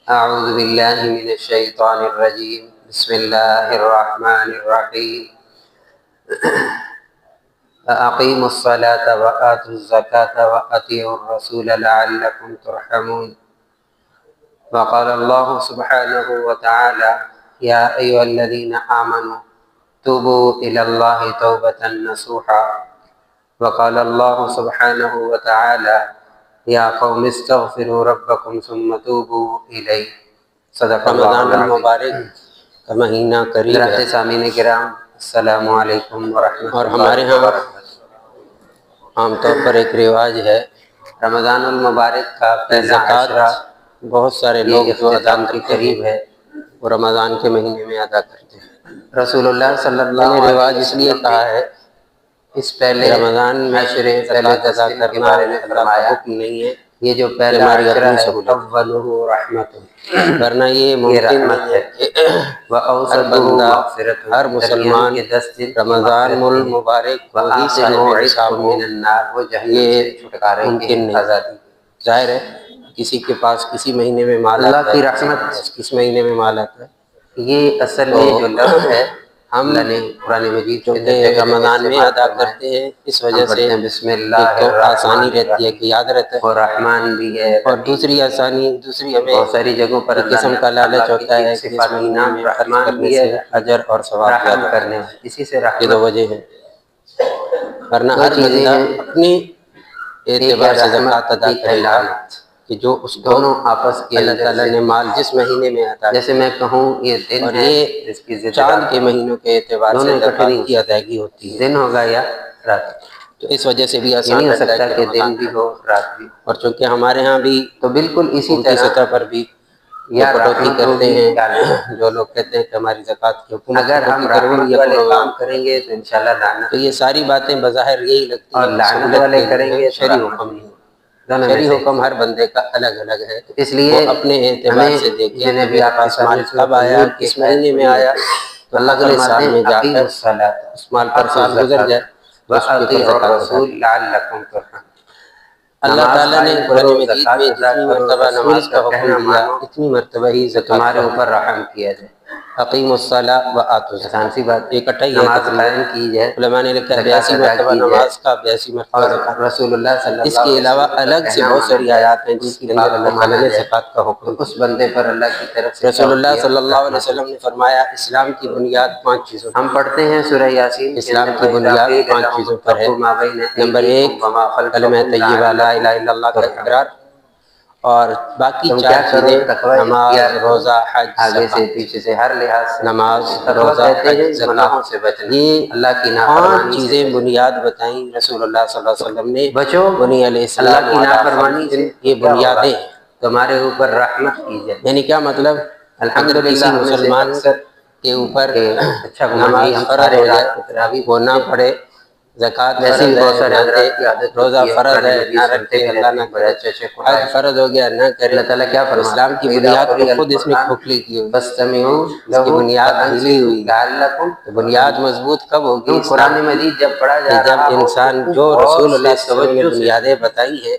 أعوذ بالله من الشيطان الرجيم بسم الله الرحمن الرحيم أقيموا الصلاة وآتوا الزكاة وأطيعوا الرسول لعلكم ترحمون وقال الله سبحانه وتعالى يا أيها الذين آمنوا توبوا إلى الله توبة نصوحا وقال الله سبحانه وتعالى یا قوم استغفروا ربکم ثم توبوا الیہ۔ صدق رمضان المبارک کا مہینہ قریب ہے سامعین کرام السلام علیکم ورحمۃ اور اللہ ہمارے ہاں وبرکاتہ۔ عام طور پر ایک رواج ہے رمضان المبارک کا پہلا زکوٰۃ عشرہ بہت سارے لوگ جو ادا اختتام کے کرتے قریب ہیں ہے۔ وہ رمضان کے مہینے میں ادا کرتے ہیں۔ رسول اللہ صلی اللہ میں نے علیہ رواج اس لیے کہا ہے اس پہلے رمضان میں عشرے زکوٰۃ پہلے 10 ادا دن کے کرنا بارے میں اللہ کا فرمایا حکم نہیں ہے، یہ جو یہ پہلا ہماری عشرہ اپنی ہے سہولت اولہ رحمت ورنہ یہ یہ ممکن رحمت نہیں ہے ہے کہ ہر وَأَوْسَطُهُ بندہ مغفرۃ ہر مسلمان درمیان کے 10 دن کی رمضان مغفرت ہے۔ المبارک کو ہی وَآخِرُهُ صاحب نصاب عِتْقٌ ہو، مِّنَ النَّارِ وہ جہنم یہ سے چھٹکارے کی ممکن نہیں۔ آزادی۔ ظاہر ہے کسی کے پاس کسی مہینے میں مال اللہ آتا کی ہے، رحمت کس مہینے میں مال آتا ہے، یہ اصل تو میں جو لفظ ہے ہم اللہ نے قرآن مجید کے اندر چونکہ جگہ جگہ رمضان میں استعمال ادا فرمایا۔ کرتے ہیں اس ہم وجہ سے پڑھتے ہیں بسم اللہ ایک تو آسانی الرحمن رہتی ہے کہ الرحیم، یاد رہتا ہے، اور رحمان بھی ہے اور دوسری آسانی دوسری ہمیں بہت ساری جگہوں پر ایک اللہ قسم نے کا لالچ اللہ ہوتا کی ہے ایک کہ اس صفات مہینے نام میں خرچ رحمان کرنے بھی سے ہے اجر اور ثواب رحم زیادہ کرنے ہوتا ہے۔ والی، اسی سے یہ رحمت دو وجہ ہیں، ورنہ دو ہر چیزیں بندہ ہیں، اپنے ایک اعتبار ہے سے رحمت زکوٰۃ ادا ایک ہے کرے گا لعنت، کہ جو اس کو دونوں آپس کے اللہ اندر تعالیٰ سے نے مال جس مہینے میں عطا جیسے کیا میں کہوں یہ دن اور ہے یہ اس کی ضد چاند رات کے ہے، مہینوں کے اعتبار دونوں سے اکٹھے نہیں زکوٰۃ ہو کی سکتے، ادائیگی ہوتی ہے، دن ہوگا یا رات، تو اس وجہ سے بھی یہ آسان نہیں ہو رہتا ہے سکتا کہ کہ رمضان دن بھی کا ہو رات بھی ہو۔ اور چونکہ ہمارے ہاں بھی تو بالکل اسی حکومتی طرح سطح پر بھی یہ یا کٹوتی رحمت کرتے ہوگی ہیں، یا لعنت۔ جو لوگ کہتے ہیں کہ ہماری زکوٰۃ کی حکومت اگر ہم کٹوتی کرے رحمت گی والے رمضان، کام کریں گے تو انشاءاللہ لعنت، تو یہ ساری باتیں بظاہر یہی لگتی اور ہیں لعنت سہولت والے کے کریں لیے گے تو شرعی رحمت حکم نہیں، نہیں، دونوں میں شرعی سے حکم ہر بندے کا الگ الگ ہے، اس لیے وہ اپنے اعتبار ہمیں سے دیکھے جو کہ نبی میرے آپ کے پاس سامنے مال کب سورۃ آیا، النور کی کس ایک آیت مہینے میں پڑھی ہے، آیا، تو اللہ اگلے فرماتے سال ہیں میں جا اقیموا کر الصلاۃ اس مال پر سال گزر جائے تو اس کے اوپر وَأَطِیعُوا زکوٰۃ ادا الرَّسُولَ کرے۔ لَعَلَّکُمْ تُرْحَمُونَ، اللہ نماز تعالیٰ نے قائم قرآن کرو، مجید زکوٰۃ میں ادا جتنی کرو، مرتبہ رسول نماز کا کا حکم کہنا دیا مانو اتنی مرتبہ ہی کہ زکوٰۃ تمہارے کا اوپر حکم دیا۔ رحم کیا جائے۔ اقیموا الصلاۃ وآتوا آسان سی الزکاۃ، بات ہے، اکٹھا ہی ہے نماز تقریباً، قائم کی جائے، علماء نے لکھا ہے زکوٰۃ 82 ادا مرتبہ کی جائے، نماز کا 82 مرتبہ اور زکوٰۃ۔ رسول اللہ صلی اس اللہ کے علیہ علاوہ وسلم کا الگ سے کہنا بہت مانا ساری جائے، آیات ہیں ان جس کی کے اندر بات اللہ کو تعالیٰ مانا نے جائے، زکوٰۃ کا حکم تو اس دیا۔ بندے پر اللہ کی طرف سے کیا رسول اللہ ہوتی ہے؟ صلی اللہ علیہ رحمت وسلم ہوتی نے فرمایا اسلام کی بنیاد 5 چیزوں پر ہے۔ ہم پڑھتے ہیں سورہ یاسین کے اسلام اندر کی وَإِذَا بنیاد قِيلَ 5 لَهُمُ چیزوں پر ہے۔ اتَّقُوا مَا بَيْنَ نمبر 1 أَيْدِيكُمْ وَمَا کلمہ خَلْفَكُمْ طیبہ لا الہ لَعَلَّكُمْ الا اللہ کا تُرْحَمُونَ، اقرار، اور باقی تم 4 کیا کرو، چیزیں تقوی نماز، اختیار کرو، روزہ، حج، آگے سے زکوٰۃ۔ پیچھے سے ہر لحاظ سے۔ نماز، تقوی روزہ، کہتے حج، ہیں زکوٰۃ، گناہوں سے بچنا، یہ اللہ کی 5 نافرمانی سے چیزیں بچنا۔ بنیاد بتائیں رسول اللہ صلی اللہ علیہ وسلم نے، بچو بنی علیہ اللہ السلام کی علی نافرمانی 5، سے تو یہ کیا ہوگا؟ بنیادیں ہیں۔ تمہارے اوپر رحمت کی جائے۔ یعنی کیا مطلب؟ اگر الحمدللہ کسی ہم میں سے مسلمان اکثر کے اوپر کہ اچھا گمان نماز یہی ہم فرض سارے ہو جائے رات کو تراویح وہ نہ پڑھتے ہیں، پڑھے، زکوٰۃ ویسے بھی فرض بہت ہے سارے نہ دے، حضرات کی عادت روزہ ہوتی ہے فرض قرآن ہے نہ مجید سنتے رکھے، بھی اللہ رہتے نہ ہیں، بڑے کرے، اچھے اچھے حج قرآن، فرض ہو گیا نہ کرے، اللہ تعالیٰ کیا تو فرماتا اسلام ہے کی وَإِذَا بنیاد قُرِئَ تو خود اس میں الْقُرْآنُ کھوکھلی کی ہوئی، فَاسْتَمِعُوا اس کی لَهُ بنیاد ہلی وَأَنصِتُوا ہوئی۔ لَعَلَّكُمْ تو بنیاد مضبوط کب ہوگی کیوں اسلام قرآن کی؟ مجید جب پڑھا کہ جا جب رہا ہو تو انسان خوب جو غور رسول اللہ سے صلی اللہ علیہ وسلم نے توجہ سے بنیادیں سنو، بتائی ہیں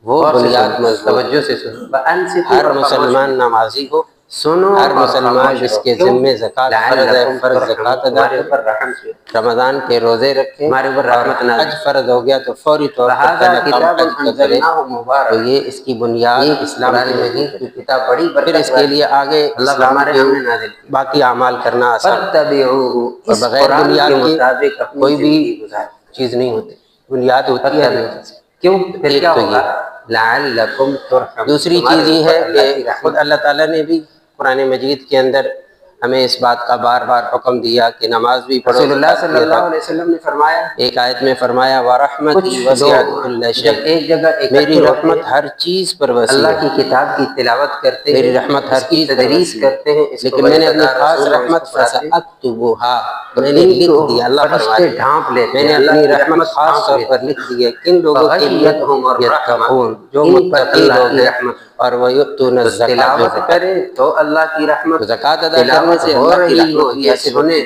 وہ غور سے بنیاد سنو، مضبوط توجہ سے سنو، وَأَنصِتُوا ہر اور خاموش مسلمان رہو، نمازی ہو، سنو ہر اور مسلمان خاموش جس رہو، کے کیوں؟ ذمے زکوٰۃ فرض ہے لعلکم فرض ترحمون، زکوٰۃ ادا تمہارے کرے، اوپر رحم سے، رمضان کے روزے رکھے، تمہارے اوپر اور رحمت نازل، حج فرض ہو گیا تو فوری طور پر لہذا پہلا کام کتاب حج کا کرے، انزلناہ تو مبارک، یہ اس کی بنیاد یہ اسلام قرآن کی مجید مضبوط کی ہے۔ کتاب بڑی پھر برکت اس کے والی، لیے آگے اللہ اسلام ہمارے کے ہم نے نازل کی، باقی اعمال کرنا آسان ہے، فَاتَّبِعُوهُ، اور اس بغیر قرآن بنیاد کے کے مطابق اپنی کوئی بھی زندگی گزار، چیز نہیں ہوتی، بنیاد ہوتی ہے فَاتَّبِعُوهُ، کیوں؟ پھر ایک کیا تو ہوگا؟ یہ۔ لعلکم ترحمون، دوسری تمہارے چیز یہ اوپر ہے کہ اللہ کی خود رحمت، اللہ تعالیٰ نے بھی قرآن مجید کے اندر ہمیں اس بات کا بار بار حکم دیا کہ نماز بھی پڑھو، رسول اللہ زکوٰۃ صلی بھی ادا اللہ علیہ وسلم نے فرمایا، ایک آیت میں فرمایا وَرَحْمَتِي کچھ وَسِعَتْ لوگ كُلَّ جب شَيْءٍ، ایک جگہ اکٹھے میری ہوتے رحمت ہیں، ہر چیز پر وسیع اللہ ہے، کی کتاب کی تلاوت کرتے ہیں، میری رحمت ہر اس کی چیز پر تدریس وسیع ہے، کرتے ہیں، اس کو لیکن میں نے اپنی باقاعدہ خاص رسول اور اس رحمت کو پڑھاتے ہیں، فَسَأَكْتُبُهَا، میں نے ان لکھ کو دیا، اللہ فرما فرشتے رہے ہیں ڈھانپ لیتے میں ہیں، نے اللہ اپنی کی رحمت خاص ڈھانپ طور لیتے پر ہیں، لکھ دی ہے کن لوگوں کے لیے فَغَشِيَتْهُمُ الرَّحْمَةُ، یتقون، جو ان پر متقی اللہ لوگ کی ہیں رحمت، اور وَيُؤْتُونَ تو الزَّكَاةَ، جو تلاوت زکوٰۃ، کرے تو اللہ کی رحمت، تو زکوٰۃ ادا کرنے تلاوت سے ہو اللہ کی رہی ہو رحمت بھی یا حاصل ہوتی سنیں ہے،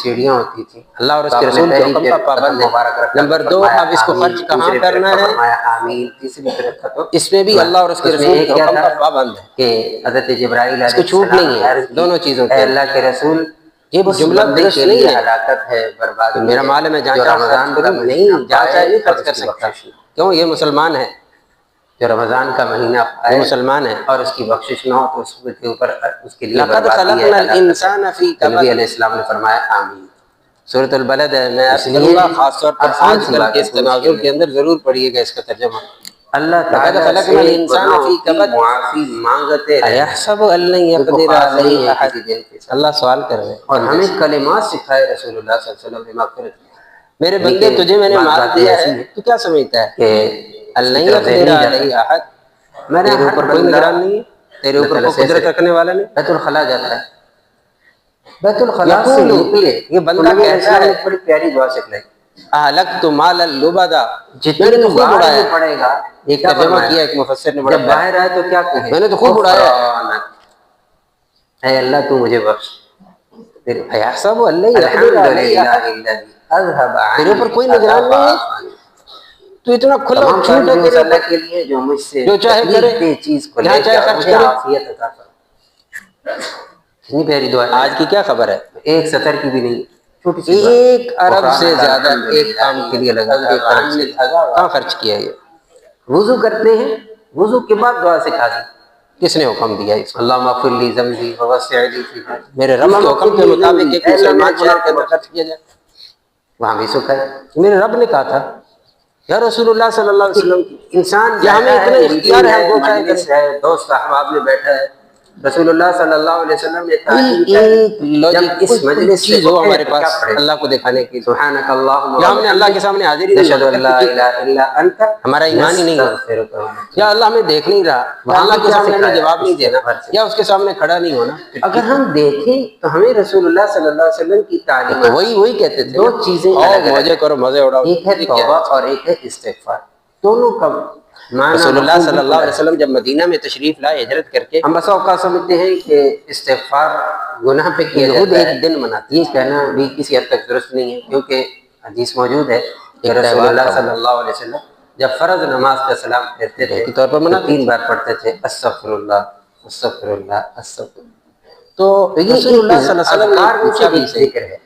سیڑھیاں ہوتی تھیں. اللہ اور اس تو کے آپ نے رسول کے پہلی حکم کا قدم پابند ہے. مبارک رکھا تو نمبر 2 فرمایا اب اس کو آمین. خرچ کہاں دوسری پہ کرنا ہے؟ فرمایا آمین. تیسری پہ رکھا تو اس میں بھی اللہ اور اس کے اس میں رسول ایک کے کیا حکم تھا کا پابند ہے. کہ حضرت جبرائیل اس علیہ کو چھوٹ السلام نہیں نے ہے عرض کی دونوں چیزوں اے کے. اللہ کے رسول یہ اس جملہ بندے درست کے نہیں لیے ہے ہلاکت ہے، کہ بربادی میرا ہے مال ہے میں جہاں جو چاہے رمضان خرچ کا کروں. مہینہ نہیں، جہاں پائے چاہے نہیں اور خرچ اس کر کی سکتا. بخشش نہ ہو. کیوں؟ یہ مسلمان ہے، جو رمضان کا مہینہ یہ پائے مسلمان ہے. اور اس کی بخشش نہ ہو تو اس کے اوپر اس کے لیے لقد بربادی ہے، خلقنا ہلاکت ہے. الانسان فی تو نبی کبد. علیہ السلام نے فرمایا آمین. سورۃ البلد ہے، میں عرض کروں گا خاص طور پر آج کل کے اس تناظر کے اندر ضرور پڑھیے گا اس کا ترجمہ۔ اللہ تعالیٰ سے گناہوں کی معافی مانگتے رہے، ایحسب ان لن یقدر علیہ احد، اللہ سوال کر رہے ہیں اور ہمیں کلمات سکھائے رسول اللہ صلی اللہ علیہ وسلم بمغفرت، میرے بندے تجھے میں نے مار دیا ہے تو کیا سمجھتا ہے کہ ان لن یقدر علیہ احد، تیرے اوپر کوئی نگران نہیں ہے، تیرے اوپر کوئی قدرت رکھنے والا نہیں۔ بیت الخلا جاتا ہے، بیت الخلا سے نکلے، یہ بندہ کہتا ہے بڑی پیاری دعا سکھلائی، اہلکت مال اللبدا، جتنے میں نے تو تو خوب باہر اڑایا، میں پڑے گا، ایک ترجمہ کیا ایک مفسر نے بڑا جب باہر آئے تو کیا کہے، میں نے تو خوب اڑایا، اے اللہ تو مجھے بخش، ایحسب ان لن یقدر علیہ احد، تیرے اوپر کوئی نگران نہیں ہے، تو اتنا کھلا چھوٹ ہے تیرے اوپر کے لیے جو مجھ سے جو چاہے کرے، دے چیز کو جہاں لے چاہے جا، خرچ مجھے کرے۔ عافیت عطا فرما۔ اتنی پیاری دعا ہے، آج کی کیا خبر ہے، ایک سطر کی بھی نہیں، چھوٹی سی ایک ارب سے زیادہ ایک کام کے لیے لگا، ایک ارب سے کہاں خرچ کیا یہ؟ وضو کرتے ہیں، وضو کے بعد دعا سکھا دی، کس نے حکم دیا اس کو؟ اللہم اغفر لی ذنبی ووسع لی فی ذنبی، میرے رب کے حکم کے مطابق ایک مسلمان شہر کے اندر خرچ کیا جائے، وہاں بھی سکھ ہے۔ میرے رب نے کہا تھا یا رسول اللہ صلی اللہ علیہ وسلم، انسان یا ہمیں اتنا اختیار ہے، ہم جو چاہے مجلس کریں، ہے، دوست احباب میں بیٹھا ہے، رسول اللہ صلی اللہ علیہ وسلم نے کوئی ایک لاجک اس مجلس چیز ہو ہمارے پاس اللہ کو دکھانے کی، سبحانک اللہم یا ہم نے اللہ کے سامنے حاضری نہیں نشہد ان لا الہ الا انت، ہمارا ایمان ہی نہیں ہے، یا اللہ ہمیں دیکھ نہیں رہا، یا اللہ کے سامنے ہمیں جواب نہیں دینا، یا اس کے سامنے کھڑا نہیں ہونا۔ اگر ہم دیکھیں تو ہمیں رسول اللہ صلی اللہ علیہ وسلم کی تعلیم، وہی کہتے تھے دو چیزیں مزے کرو مزے اڑاؤ، ایک ہے توبہ اور ایک ہے استغفار، دونوں کا معنی رسول اللہ صلی اللہ علیہ وسلم جب مدینہ میں تشریف لائے ہجرت کر کے، ہم بس اوقات سمجھتے ہیں کہ استغفار گناہ پہ کیا یہود جاتا ہے، ایک دن مناتی یہ کہنا بھی کسی حد تک درست نہیں ہے، کیونکہ حدیث موجود ہے کہ رسول اللہ صلی اللہ علیہ وسلم جب فرض نماز کا سلام پھیرتے تھے کے طور پر مناتے 3 بار پڑھتے تھے استغفر اللہ استغفر اللہ استغفر اللہ، تو رسول اللہ صلی اللہ علیہ وسلم نے پوچھا بھی ذکر ہے،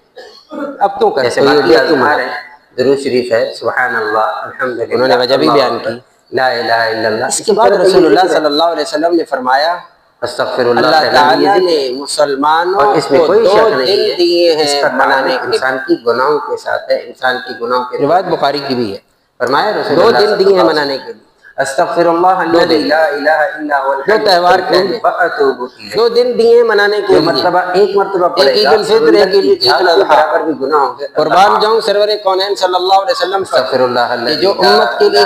اب تو جیسے باقی اذکار ہیں، درود شریف ہے، سبحان اللہ، الحمدللہ، انہوں نے وجہ بھی بیان کی، لا الہ الا اللہ، اس کے بعد رسول اللہ صلی اللہ علیہ وسلم نے فرمایا استغفر اللہ تعالیٰ نے مسلمانوں اور اس میں کو کوئی 2 شک دن نہیں ہے، دیے اس ہیں کا منانے تعلق کے، انسان کی گناہوں کے ساتھ ہے، انسان کی گناہوں کے روایت بخاری کی بھی ہے، فرمایا رسول 2 اللہ دن صلی دیے ہیں اللہ منانے کے لیے، استغفر اللہ الذی لا الہ الا هو الحی 2 تہوار کے القیوم واتوب الیہ، 2 دن دیے منانے کے جو لیے، مرتبہ ایک مرتبہ پڑے ایک گا عید الفطر، ایک عید الاضحیٰ، برابر بھی گناہ ہوں گے، قربان جاؤں سرور کونین صلی اللہ علیہ وسلم استغفر اللہ کہ الذی جو امت کے لیے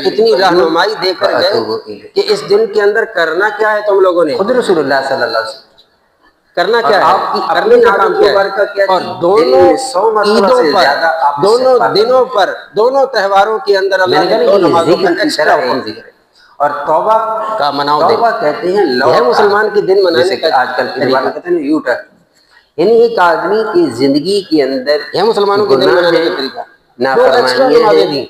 کتنی رہنمائی دے کر گئے کہ اس دن کے اندر کرنا کیا ہے تم لوگوں نے، خود رسول اللہ صلی اللہ علیہ وسلم کرنا کیا ہے، آپ کی کرنے کا کام کیا ہے، اور دونوں عیدوں پر، دونوں دنوں پر، دونوں تہواروں کے اندر اللہ نے 2 نمازوں کا ایکسٹرا حکم دیا، اور توبہ کا مناؤ توبہ کہتے ہیں یہ ہے مسلمان کے دن منانے جیسے کہ کا آج کل کے زمانے میں کہتے ہیں یو ٹرن، یعنی ایک آدمی کی زندگی کے اندر یہ مسلمانوں کے دن گناہ منانے ہے، کا طریقہ، 2 نافرمانیاں ایکسٹرا نمازیں ہیں، دی،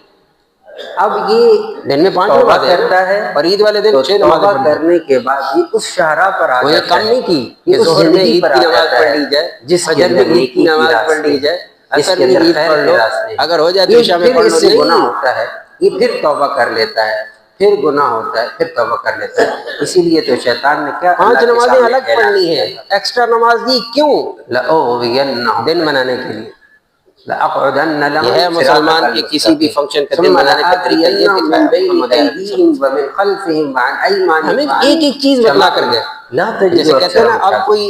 اب یہ دن میں 5 توبہ نمازیں کرتا ہے اور عید والے دن تو 6 نمازیں توبہ پڑھتا ہے، کرنے کے بعد یہ اس شاہراہ پر آ وہ یہ جاتا کم ہے نہیں کی کہ اس ظہر میں زندگی عید پر کی آ نماز جاتا پڑھ ہے لی جائے، جس کے فجر میں اندر عید کی نیکی نماز راستے پڑھ لی جائے، جس اثر کے میں اندر عید خیر پڑھ کے لو، راستے ہیں، اگر ہو جائے تو یہ عشاء میں پھر پڑھ اس لو، سے نہیں، گناہ ہوتا ہے، یہ پھر توبہ کر لیتا ہے، پھر گناہ ہوتا ہے، پھر توبہ کر لیتا ہے، اسی لیے تو شیطان نے کیا 5 نمازیں الگ پڑھنی ہے، ایکسٹرا نماز دی کیوں؟ لَأُغْوِيَنَّهُمْ دن منانے کے لیے، لَأَقْعُدَنَّ یہ لَهُمْ ہے مسلمان صِرَاطَكَ کے کسی بھی الْمُسْتَقِيمَ فنکشن کا دن ثُمَّ منانے کا طریقہ یہ لَآتِيَنَّهُمْ دکھایا مِنْ بَيْنِ محمد علیہ أَيْدِيهِمْ وَمِنْ خَلْفِهِمْ وَعَنْ أَيْمَانِهِمْ ہمیں ایک چیز بتلا کر گیا، لا تجد جیسے کہتے ہیں نا اب کوئی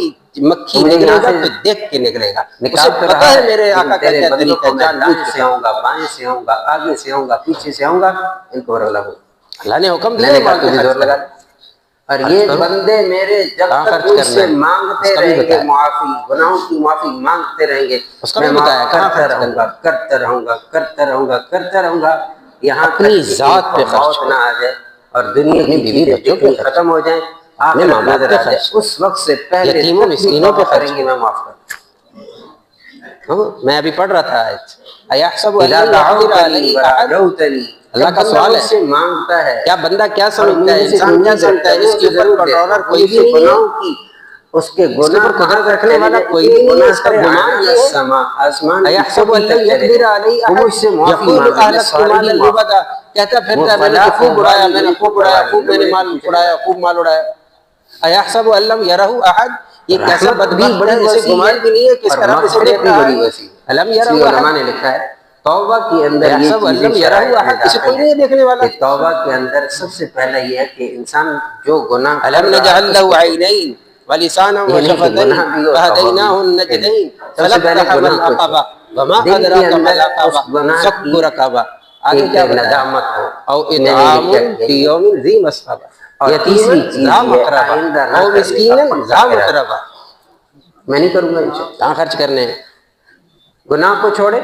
مکھی نکلے گا تو دیکھ کے نکلے گا، اسے پتہ ہے میرے آقا کا کیا طریقہ ہے، جان بوجھ سے آؤں گا، بائیں سے آؤں گا، آگے سے آؤں گا، پیچھے سے آؤں گا، ان کو رغلا ہو، اللہ نے حکم میں دیا نے مال کہا کے زور لگا، اور یہ بندے میرے جب تک ان سے مانگتے رہیں گے معافی، گناہوں کی معافی مانگتے رہیں گے، میں معاف کرتا رہوں گا، کرتا رہوں گا، کرتا رہوں گا، کرتا رہوں گا، یہاں اپنی ذات پہ خرچ موت نہ آ جائے اور دنیا کی بیوی بچوں پہ خرچ، ختم ہو جائیں، اپنے ماں باپ پہ خرچ، اس وقت سے پہلے یتیموں مسکینوں پہ خرچ کریں گے، میں معاف کر میں ابھی پڑھ رہا تھا ایحسب ان اذا لن یقدر علیہ احد، دعوتنی، اللہ کا سوال ہے، سے مانگتا ہے، کیا بندہ کیا سمجھتا ہے، انسان کیا سمجھتا ہے جس کے اوپر کنٹرولر کوئی بھی نہیں ہے، اس کے اس کے اوپر قدرت رکھنے والا کوئی بھی نہیں ہے، اس کا گمان یہ ہے، آسمان ایحسب ان لن یقدر علیہ احد، یقول اہلکت مال اللبدا، کہتا پھرتا ہے میں نے تو خوب اڑایا، میں نے خوب اڑایا، خوب میں نے مال اڑایا، خوب مال اڑایا، ایحسب ان لم یرہ احد، یہ کیسا بدبخت ہے، اسے گمان بھی نہیں ہے کس طرح سے دیکھتا ہے۔ علم یرا ہوا علماء نے لکھا ہے توبہ کے اندر یہ سب چیزیں علم یرا ہوا ہے، کسی کوئی نہیں ہے دیکھنے والا۔ کہ توبہ کے اندر سب سے پہلا یہ ہے کہ انسان جو گناہ علم نجعل له عینین ولسانا وشفتین فہدیناہ النجدین فلقتحم العقبہ وما ادراک ما العقبہ فک رقبہ۔ آگے کیا ندامت ہو او اطعام فی یوم ذی مسغبہ، اور تیسری یتیما چیز ذا یہ مقربہ آئندہ نہ او کرنے مسکینا کا ذا پختہ متربہ۔ میں نہیں کروں گا انشاءاللہ۔ کہاں خرچ کرنے ہیں؟ گناہ کو چھوڑے،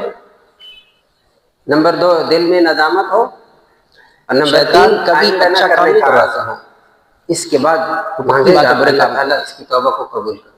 نمبر 2 دل میں ندامت ہو، اور نمبر 3 شیطان کبھی آئندہ نہ اچھا کام کرنے نہیں کا کرواتا۔ عزم ہو۔ اس کے بعد مانگے گا اللہ تعالیٰ اس کی توبہ کو قبول کرے۔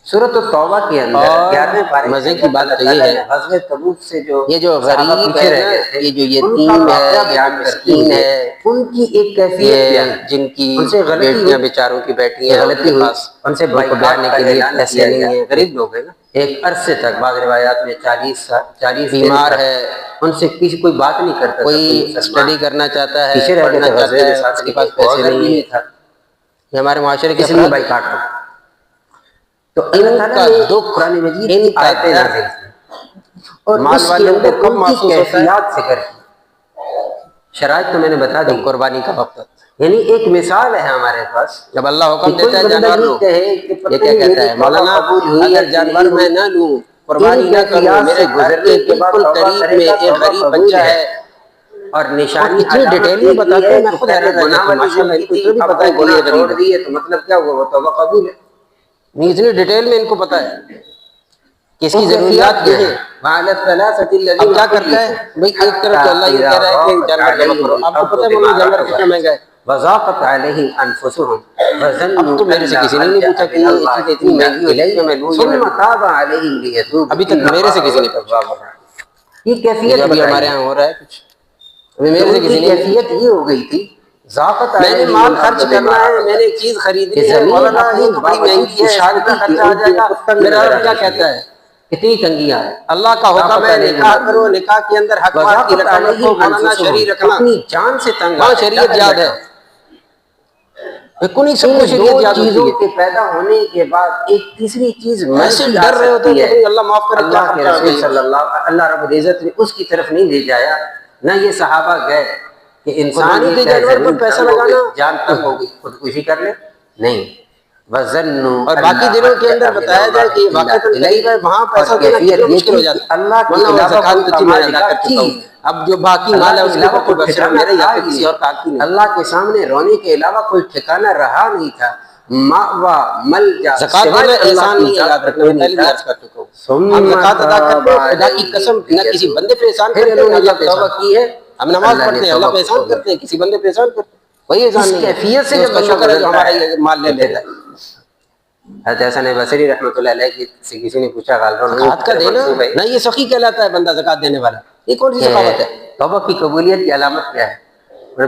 سورۃ التوبہ کے اندر 11ویں پارے مزے کی بات تو یہ ہے، غزوہ تبوک سے جو یہ جو صحابہ غریب پیچھے ہے رہ نا، گئے تھے، یہ جو ان کا یتیم واقعہ ہے، بیان مسکین کرتے ہے، ہیں، ان کی ایک کیفیت بیان ہے، جن کی ان سے غلطی بیٹیاں ہوئی، بیچاروں کی بیٹیاں غلطی ہوئی، ان سے ان کو بیانے کے لیے پیسے نہیں ہیں، غریب لوگ ہیں نا، ایک عرصے تک بعض روایات میں 40 بیمار ہے، ان سے کسی کوئی بات نہیں کرتا، کوئی اسٹڈی کرنا چاہتا ہے، پیچھے رہ گئے پڑھنا تھے، چاہتا ہے، اس کے پاس پیسے نہیں تھا، یہ ہمارے معاشرے کے اس لیے افراد بائی کاٹ ہو۔ تو ان اللہ کا تعالیٰ نے دکھ، قرآن مجید ان کی کا آیتیں درد نازل کی اور مال اس کے والوں کو اندر کب ان کی محسوس ہوتا ہے؟ کیفیات ذکر کی۔ شرائط تو میں نے بتا دی، قربانی کا وقت، یعنی ایک مثال ہے ہمارے پاس۔ جب اللہ حکم دیتا ہے کوئی جانور بندہ لو، یہ کہے کہ یہ کیا کہتا ہے مولانا اگر جانور میں نہ لوں، قربانی نہ کروں، میرے گھر کے بالکل قریب میں ایک غریب بچہ ہے، اور نشانی اتنی ڈیٹیل میں بتاتے ہیں، میں خود حیران رہ جاتا ہوں، ماشاءاللہ ان کو اتنا بھی پتہ ہے کہ یہ غریب چھوڑ ہے، دیے تو مطلب کیا ہوا، وہ توبہ قبول ہے۔ اتنی ڈیٹیل میں ان کو پتہ ہے کہ اس کی ضروریات یہ ہیں۔ اب کیا کرتا ہے بھائی، ایک طرف تو اللہ یہ کہہ رہا ہے کہ جانور جمع کرو، آپ کو پتہ ہے مولانا جانور کتنا مہنگا ہے، وضاقت علیہم انفسہم اب تو میرے سے کسی نے نہیں پوچھا کہ یہ چیز اتنی مہنگی ہوئی ہے میں لوں یا میں ثم تاب علیہم لیتوبوا، ابھی تک میرے سے کسی نے پوچھا۔ یہ کیفیت ابھی ہمارے یہاں ہو رہا ہے کچھ، ابھی میرے سے کسی نے کیفیت یہ ہو گئی تھی، ذاقت میں نے علیہم مال خرچ الارض کرنا بما ہے، میں نے ایک چیز خریدنی ہے، زمین مولانا اپنی یہ تو بڑی مہنگی ہے، اشارتی اتنا کی خرچہ آ جائے گا، ان کے میرا اوپر رب کیا کہتا ہے؟ کتنی تنگیاں ہیں۔ اللہ کا حکم ہے نکاح کرو، نکاح کے اندر حق بات کی رقم رکھو، مولانا شرعی رکھنا، اپنی جان سے تنگ ہاں شریعت یاد ہے، کونی سب کو شریعت یاد ہوتی چیزوں ہے، کے پیدا ہونے کے بعد ایک تیسری چیز ایسے ڈر رہے ہوتے ہیں کہ اللہ معاف کرے، اللہ کے رسول اللہ رب العزت نے اس کی طرف نہیں لے جایا، نہ یہ صحابہ گئے کہ انسان قربانی کے جانور پر پیسہ لگانا، جان تنگ ہو گئی خودکشی کر لے، نہیں، وَظَنُّوا اور باقی دنوں کے اندر بتایا جائے کہ واقعہ قریب ہے، وہاں پیسہ دینا کتنا مشکل ہو جاتا ہے، اللہ کی ورنہ زکوٰۃ تو تھی میں علاوہ ادا کر چکا ہوں، اب جو باقی مال ہے اس کے اوپر کوئی بچہ میرے یا پھر کسی اور کا حق ہی نہیں۔ اللہ کے سامنے رونے کے علاوہ کوئی ٹھکانہ رہا نہیں تھا، مأویٰ ملجا، زکوٰۃ دینا احسان نہیں ہے، یاد رکھنا، میں پہلے بھی عرض کر چکا ہوں، ہم زکوٰۃ ادا کرتے ہیں خدا کی قسم، نہ کسی بندے پہ احسان کرتے ہیں، اللہ پہ احسان کی ہے، ہم نماز پڑھتے ہیں اللہ پہ احسان کرتے ہیں، کسی بندے پہ احسان کرتے ہیں، وہی احسان نہیں ہے، کیفیت سے اس کا جب شکر ہے جو ہمارا یہ مال لے لیتا ہے۔ حضرت حسن بصری رحمۃ اللہ علیہ سے کسی نے پوچھا زکوٰۃ کا دینا نہ یہ سخی کہلاتا ہے بندہ زکوٰۃ دینے والا، یہ کون سی سخاوت ہے؟ توبہ کی قبولیت کی علامت کیا ہے؟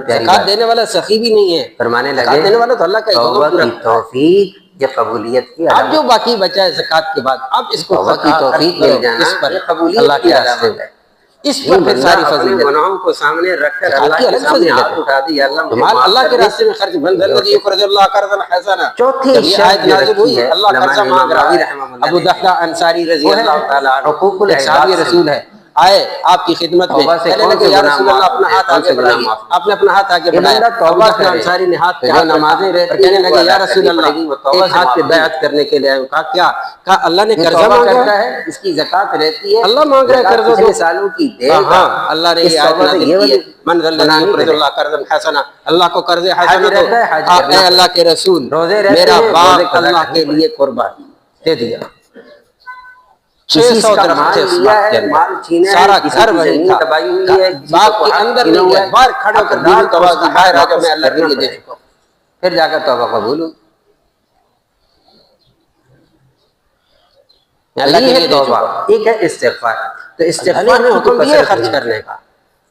زکوٰۃ دینے والا سخی بھی نہیں ہے، فرمانے زکوٰۃ لگے دینے والا تو اللہ کا توبہ کی توفیق یا قبولیت کی اب جو باقی بچا ہے زکوٰۃ کے بعد اب اس کو توبہ کی توفیق مل جانا اس پر یہ قبولیت اللہ کی کے علامت راستے ہے۔ اس پر پھر ساری اپنے فضیلت، گناہوں کو سامنے رکھ کر زکوٰۃ اللہ کی کے الگ سامنے فضیلت ہاتھ اٹھا دی، اللہ مجھے مال معاف اللہ کر کے دے۔ راستے میں خرچ بند الذی یقرض اللہ قرضا حسنا، چوتھی جب یہ شرط آیت جو نازل رکھی ہوئی ہے اللہ قرضہ مانگ رہا ہے، ابو دحدہ انصاری رضی اللہ تعالیٰ حقوق عنہ ایک صحابی العباد سے رسول ہے، آئے آپ کی خدمت میں، توبہ سے کہنے کون لگے سے یا گناہ رسول اللہ معاف اپنا ہوتے ہیں، ہاتھ کون آگے سے گناہ بڑھائیے، معاف ہوتے آپ نے اپنا ہاتھ آگے یہ بڑھایا، بندہ توبہ ابو دحدہ کرے، انصاری نے ہاتھ پہ جو ہاتھ نمازیں رکھا، رہتی اور کہنے ہیں لگے وہ یا ادا رسول کرنی اللہ پڑے گی، وہ توبہ ایک سے ہاتھ پہ معاف بیعت کرنے کے لیے آئے، کہا کیا؟ کہا اللہ نے یہ قرضہ توبہ مانگا کرتا ہے اس کی زکوٰۃ رہتی ہے، اللہ مانگ رہا ہے زکوٰۃ قرضہ پچھلے دو، سالوں کی دے گا، ہاں اللہ نے یہ آیت نازل کی ہے من ذا الذی یقرض اللہ قرضا حسنا، اللہ کو قرض حسنا دو، رہتا ہے، حج کرنا اے اللہ کے رسول روزے رہتے میرا ہیں، باپ روزے قضا اللہ کرنے کے لیے قربان دے دیا، کسی 600 کا درخت مال تھے اس لیا باغ کے ہے، اندر، مال چھینا ہے، سارا کسی گھر کی وہیں زمین تھا، تباہی ہوئی ہے، کسی باغ کو کے حق اندر چھینا نہیں ہوا گئے، ہے، باہر کھڑے ہو کر بیوی حقدار کو توبہ اس کی کا ہائے حق راجا میں واپس اللہ کے کرنا لیے دے پڑے چکا ہوں، پھر جا کر توبہ قبول ہوگی۔ اللہ کے یہ لیے ہے دے توبہ، چکا ہوں، ایک ہے استغفار، تو استغفار اللہ نے کی حکم دیا ہے کثرت خرچ نہیں کرنے کا،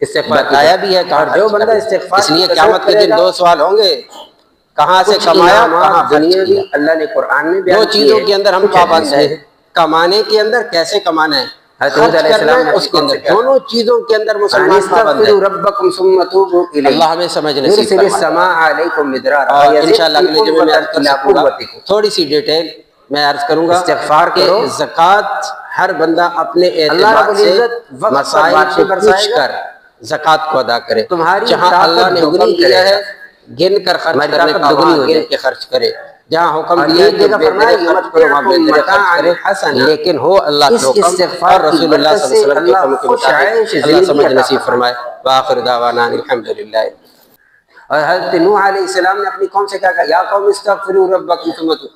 استغفار کی بتایا بھی ہے کہاں اور جو خرچ بندہ کرنا، استغفار اس لیے کی قیامت کثرت کے کرے دن گا، 2 سوال ہوں گے، کہاں سے کچھ کمایا، انعامات کہاں خرچ دنیاوی کیا، اللہ نے قرآن میں بیان دو کیے چیزوں ہیں، کے اندر ہم کچھ پابند حدیث ہیں، کمانے کے اندر کیسے کمانا ہے، خرچ کرنا ہے اس کے اندر، دونوں چیزوں کے اندر مسلمان پابند ہے۔ ربکم ثم توبوا الیہ اللہ ہمیں سمجھ نصیب یرسل فرمائے۔ السماء علیکم مدرارا اور ویزدکم انشاءاللہ اگلے جمعے میں عرض کر سکوں گا، قوتکم۔ تھوڑی سی ڈیٹیل میں عرض کروں گا استغفار کہ کرو، زکوٰۃ ہر بندہ اپنے اللہ رب اعتبار سے العزت وقت پر مسائل بارشیں کو پوچھ برسائے گا، کر زکوٰۃ کو ادا کرے۔ تمہاری جہاں طاقت اللہ نے دگنی حکم دیا کرے ہے گن کر خرچ تمہاری کرنے طاقت کا، دگنی وہاں ہو گن جائے کے خرچ کرے۔ جہاں حکم اور دیا ہے ایک کہ جگہ بے فرمایا درے خرچ کرو، وہاں بے درے خرچ کرے، لیکن ہو اللہ کے اس حکم استغفار اور کی رسول اللہ برکت صلی اللہ سے علیہ وسلم کے اللہ حکم کے خوش عیش مطابق اللہ زندگی سمجھ عطا نصیب فرمائے۔ وآخر دعوانا ان الحمدللہ۔ اور حضرت نوح علیہ السلام نے اپنی قوم سے کیا کہا؟ یا قوم استغفروا ربکم ثم توبوا۔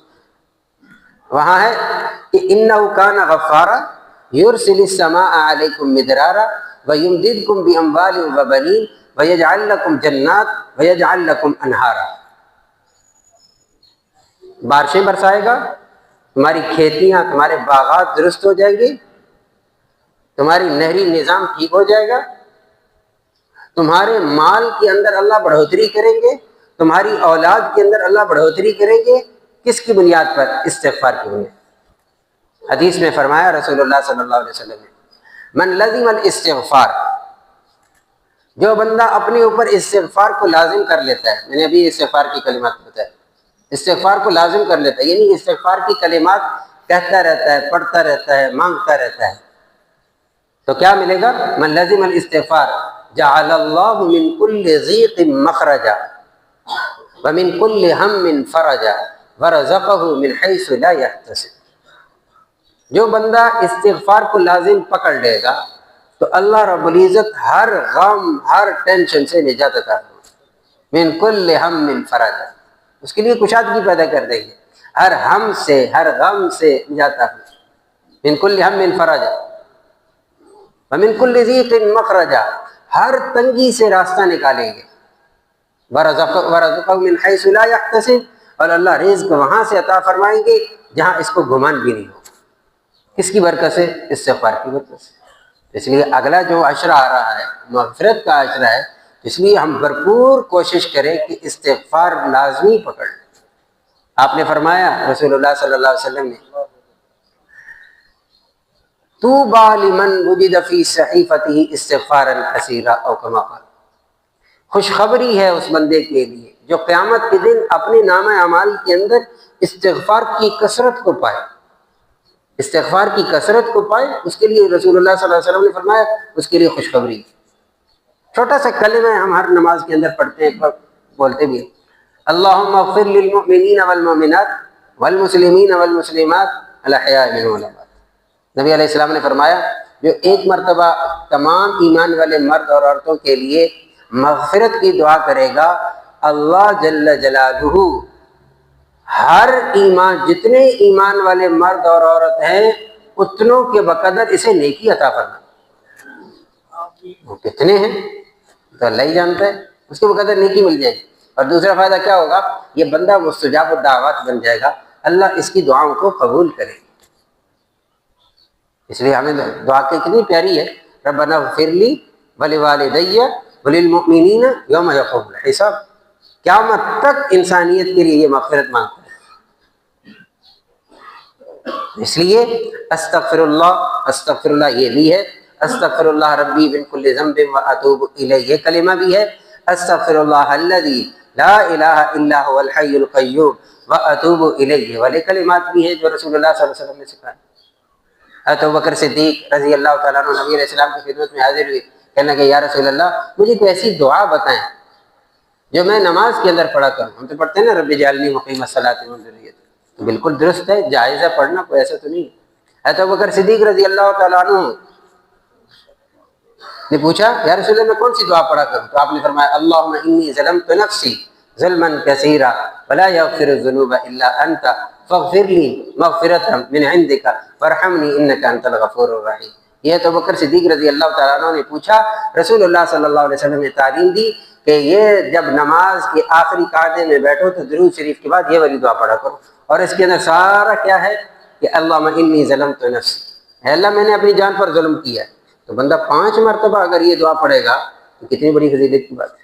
وہاں ہے کہ انہ کان غفارا یرسل السماء علیکم مدرارا ویمددکم باموال وبنین ویجعل لکم جنات ویجعل لکم انہارا۔ بارشیں برسائے گا، تمہاری کھیتیاں، تمہارے باغات درست ہو جائیں گے، تمہاری نہری نظام ٹھیک ہو جائے گا، تمہارے مال کے اندر اللہ بڑھوتری کریں گے، تمہاری اولاد کے اندر اللہ بڑھوتری کریں گے۔ کس کی بنیاد پر؟ استغفار کی بنیاد۔ حدیث میں فرمایا رسول اللہ صلی اللہ علیہ وسلم نے، من لزم الاستغفار، جو بندہ اپنے اوپر استغفار کو لازم کر لیتا ہے، میں نے ابھی استغفار کی کلمات بتایا، استغفار کو لازم کر لیتا ہے، یعنی استغفار کی کلمات کہتا رہتا ہے، پڑھتا رہتا ہے، مانگتا رہتا ہے، تو کیا ملے گا؟ من لزم الاستغفار جعل اللہ من کل ضیق مخرجا ومن کل ہم فرجا ورزقہ من حیث لا یحتسب۔ جو بندہ استغفار کو لازم پکڑ لے گا تو اللہ رب العزت ہر غم، ہر ٹینشن سے نجات عطا کرے۔ من کل ہم فرجا، اس کے لیے کشادگی پیدا کر دیں گے، ہر ہم سے، ہر غم سے نجات عطا کرے۔ من کل ہم فرجا ومن کل ضیق مخرجا، ہر تنگی سے راستہ نکالیں گے۔ ورزقہ من حیث لا یحتسب، اور اللہ رزق وہاں سے عطا فرمائیں گے جہاں اس کو گمان بھی نہیں ہو۔ کس کی برکت سے؟ استغفار کی برکت سے۔ اس لیے اگلا جو عشرہ آ رہا ہے مغفرت کا عشرہ ہے، اس لیے ہم بھرپور کوشش کریں کہ استغفار لازمی پکڑ لیں۔ آپ نے فرمایا رسول اللہ صلی اللہ علیہ وسلم نے، طوبی لمن وجد فی صحیفته استغفارا کثیرا او کما قال، خوشخبری ہے اس بندے کے لیے جو قیامت کے دن اپنے نامہ اعمال کے اندر استغفار کی کثرت کو پائے، استغفار کی کثرت کو پائے، اس کے لیے رسول اللہ صلی اللہ علیہ وسلم نے فرمایا اس کے لیے خوشخبری۔ چھوٹا سا کلمہ ہم ہر نماز کے اندر پڑھتے ہیں، بولتے بھی ہیں، اللہم اغفر للمؤمنین والمؤمنات والمسلمین والمسلمات الاحیاء منهم والاموات۔ نبی علیہ السلام نے فرمایا جو ایک مرتبہ تمام ایمان والے مرد اور عورتوں کے لیے مغفرت کی دعا کرے گا، اللہ جل جلالہ ہر ایمان، جتنے ایمان والے مرد اور عورت ہیں اتنوں کے بقدر اسے نیکی عطا فرمائے۔ وہ کتنے ہیں تو اللہ ہی جانتا ہے، اس کے بقدر نیکی مل جائے گی۔ اور دوسرا فائدہ کیا ہوگا؟ یہ بندہ مستجاب الدعوات بن جائے گا، اللہ اس کی دعاؤں کو قبول کرے گا۔ اس لیے ہمیں دعا کتنی پیاری ہے، ربنا اغفر لی ولوالدی وللمؤمنین یوم یقوم الحساب۔ قیامت تک انسانیت کے لیے یہ مغفرت مانگتا ہے۔ اس لیے استغفر اللہ یہ بھی ہے، استغفر اللہ ربی من کل ذنب واتوب الیہ یہ کلمہ بھی ہے، استغفر اللہ الذی لا الہ الا هو الحی القیوم واتوب الیہ والے کلمات بھی ہیں جو رسول اللہ صلی اللہ علیہ وسلم نے سکھائے۔ حضرت ابوبکر صدیق رضی اللہ تعالیٰ عنہ نبی علیہ السلام کی خدمت میں حاضر ہوئے، کہنے لگے یا رسول اللہ مجھے کوئی ایسی دعا بتائیں جو میں نماز کے اندر پڑھا کروں۔ ہم تو پڑھتے ہیں نا رب اجعلنی مقیم الصلاۃ ومن ذریتی، تو بالکل درست ہے، جائز ہے پڑھنا، کوئی ایسا تو نہیں۔ حضرت ابوبکر صدیق رضی اللہ تعالیٰ عنہ نے پوچھا یا رسول اللہ میں کون سی دعا پڑھا کروں؟ تو آپ نے فرمایا اللہم انی ظلمت نفسی ظلما کثیرا ولا یغفر الذنوب الا انت فاغفر لی مغفرۃ من عندک وارحمنی انک انت الغفور الرحیم۔ یہ تو ابوبکر صدیق رضی اللہ تعالیٰ عنہ نے پوچھا، رسول اللہ صلی اللہ علیہ وسلم نے تعلیم دی کہ یہ جب نماز کے آخری قاعدے میں بیٹھو تو درود شریف کے بعد یہ والی دعا پڑھا کرو، اور اس کے اندر سارا کیا ہے کہ اللہم انی ظلمت نفسی، اے اللہ میں نے اپنی جان پر ظلم کیا ہے۔ تو بندہ 5 مرتبہ اگر یہ دعا پڑھے گا تو کتنی بڑی فضیلت کی بات ہے۔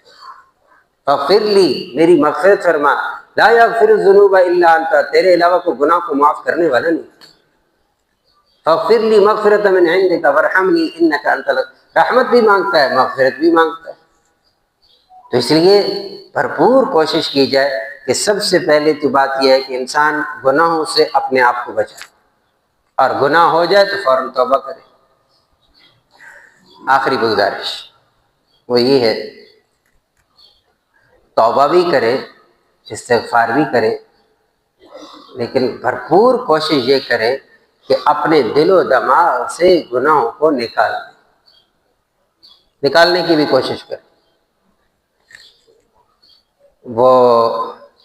فاغفر لی میری مغفرت فرما، لا یغفر الذنوب الا انت تیرے علاوہ کوئی گناہ کو معاف کرنے والا نہیں۔ فاغفر لی مغفرۃ من عندک وارحمنی انک انت رحمت بھی مانگتا ہے، مغفرت بھی مانگتا ہے۔ تو اس لیے بھرپور کوشش کی جائے کہ سب سے پہلے تو بات یہ ہے کہ انسان گناہوں سے اپنے آپ کو بچائے، اور گناہ ہو جائے تو فوراً توبہ کرے۔ آخری گزارش وہ یہ ہے، توبہ بھی کرے، استغفار بھی کرے، لیکن بھرپور کوشش یہ کرے کہ اپنے دل و دماغ سے گناہوں کو نکالنے کی بھی کوشش کرے۔ وہ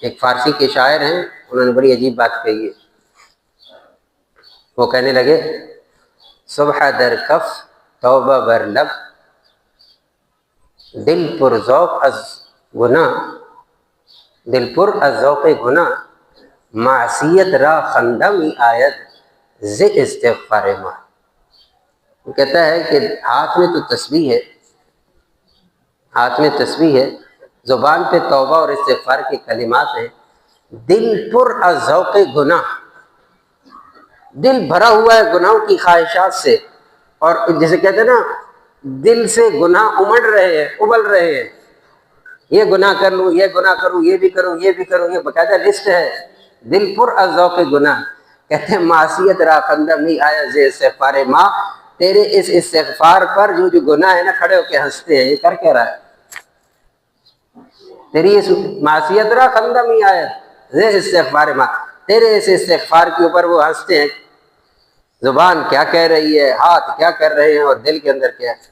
ایک فارسی کے شاعر ہیں، انہوں نے بڑی عجیب بات کہی ہے۔ وہ کہنے لگے، صبح در کف توبہ بر لب، دل پر ذوق از گناہ، دل پر از ذوق گناہ، معصیت را خندہ می آید ز استغفار ما۔ وہ کہتا ہے کہ ہاتھ میں تو تسبیح ہے، ہاتھ میں تسبیح ہے، زبان پہ توبہ اور استغفار کے کلمات ہیں، دل پر از ذوق گناہ، دل بھرا ہوا ہے گناہوں کی خواہشات سے، اور جسے کہتے ہیں نا دل سے گناہ امڑ رہے ہیں، ابل رہے ہیں، یہ گناہ کر لوں، یہ گناہ کروں، یہ بھی کروں، یہ بھی کروں، یہ باقاعدہ لسٹ ہے، دل پر از ذوق گناہ۔ کہتے ہیں معصیت را خندہ می آیا ز استغفار ما، تیرے اس استغفار پر جو گناہ ہے نا کھڑے ہو کے ہنستے ہیں، یہ کر کہہ رہا ہے، تیری اس معصیت را خندہ می آیا ز استغفار ما، تیرے اس استغفار کے اوپر وہ ہنستے ہیں۔ زبان کیا کہہ رہی ہے، ہاتھ کیا کر رہے ہیں، اور دل کے اندر کیا ہے۔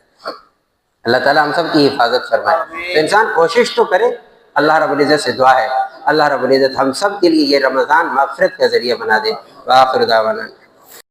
اللہ تعالیٰ ہم سب کی حفاظت فرمائے۔ تو انسان کوشش تو کرے، اللہ رب العزت سے دعا ہے اللہ رب العزت ہم سب کے لیے یہ رمضان مغفرت کا ذریعہ بنا دے۔ وآخر دعوانا